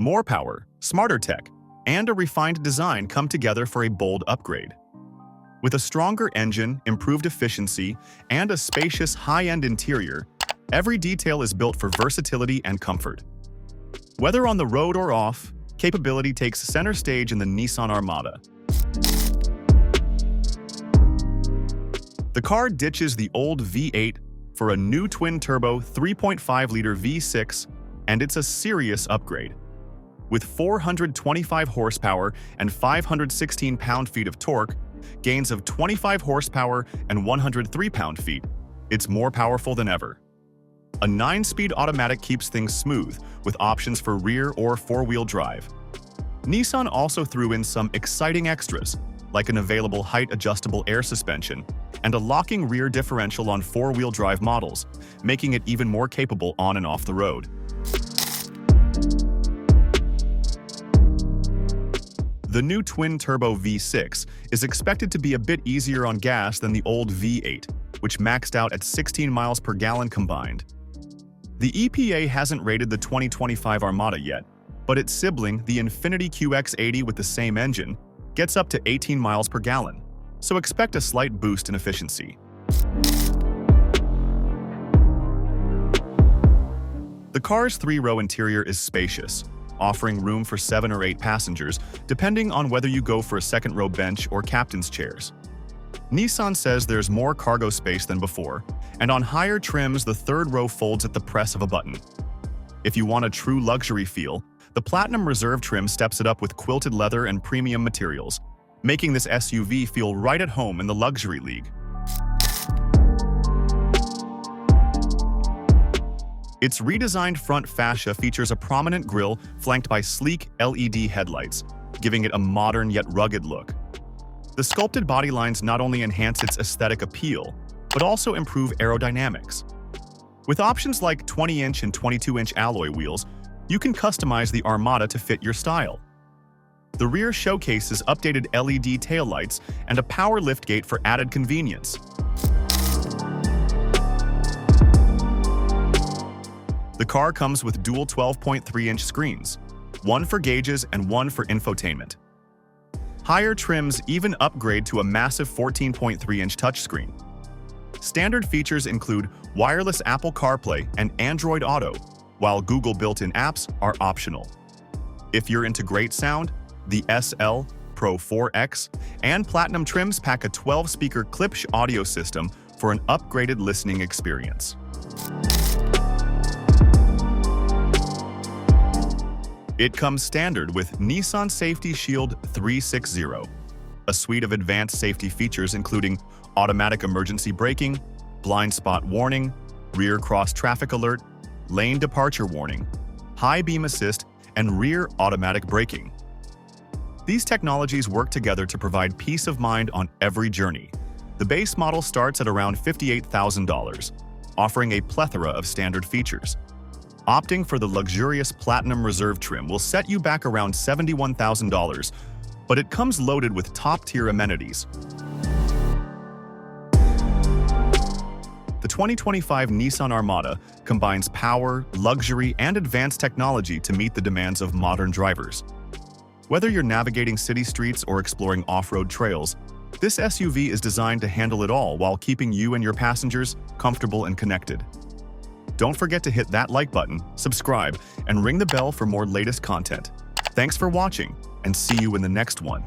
More power, smarter tech, and a refined design come together for a bold upgrade. With a stronger engine, improved efficiency, and a spacious high-end interior, every detail is built for versatility and comfort. Whether on the road or off, capability takes center stage in the Nissan Armada. The car ditches the old V8 for a new twin-turbo 3.5-liter V6, and it's a serious upgrade. With 425 horsepower and 516 pound-feet of torque, gains of 25 horsepower and 103 pound-feet, it's more powerful than ever. A 9-speed automatic keeps things smooth, with options for rear or four-wheel drive. Nissan also threw in some exciting extras, like an available height-adjustable air suspension and a locking rear differential on four-wheel drive models, making it even more capable on and off the road. The new twin-turbo V6 is expected to be a bit easier on gas than the old V8, which maxed out at 16 miles per gallon combined. The EPA hasn't rated the 2025 Armada yet, but its sibling, the Infiniti QX80 with the same engine, gets up to 18 miles per gallon, so expect a slight boost in efficiency. The car's 3-row interior is spacious, offering room for 7 or 8 passengers, depending on whether you go for a second-row bench or captain's chairs. Nissan says there's more cargo space than before, and on higher trims the 3rd row folds at the press of a button. If you want a true luxury feel, the Platinum Reserve trim steps it up with quilted leather and premium materials, making this SUV feel right at home in the luxury league. Its redesigned front fascia features a prominent grille flanked by sleek LED headlights, giving it a modern yet rugged look. The sculpted body lines not only enhance its aesthetic appeal, but also improve aerodynamics. With options like 20-inch and 22-inch alloy wheels, you can customize the Armada to fit your style. The rear showcases updated LED taillights and a power liftgate for added convenience. The car comes with dual 12.3-inch screens, one for gauges and one for infotainment. Higher trims even upgrade to a massive 14.3-inch touchscreen. Standard features include wireless Apple CarPlay and Android Auto, while Google built-in apps are optional. If you're into great sound, the SL, Pro 4X, and Platinum trims pack a 12-speaker Klipsch audio system for an upgraded listening experience. It comes standard with Nissan Safety Shield 360, a suite of advanced safety features including automatic emergency braking, blind spot warning, rear cross traffic alert, lane departure warning, high beam assist, and rear automatic braking. These technologies work together to provide peace of mind on every journey. The base model starts at around $58,000, offering a plethora of standard features. Opting for the luxurious Platinum Reserve trim will set you back around $71,000, but it comes loaded with top-tier amenities. The 2025 Nissan Armada combines power, luxury, and advanced technology to meet the demands of modern drivers. Whether you're navigating city streets or exploring off-road trails, this SUV is designed to handle it all while keeping you and your passengers comfortable and connected. Don't forget to hit that like button, subscribe, and ring the bell for more latest content. Thanks for watching, and see you in the next one.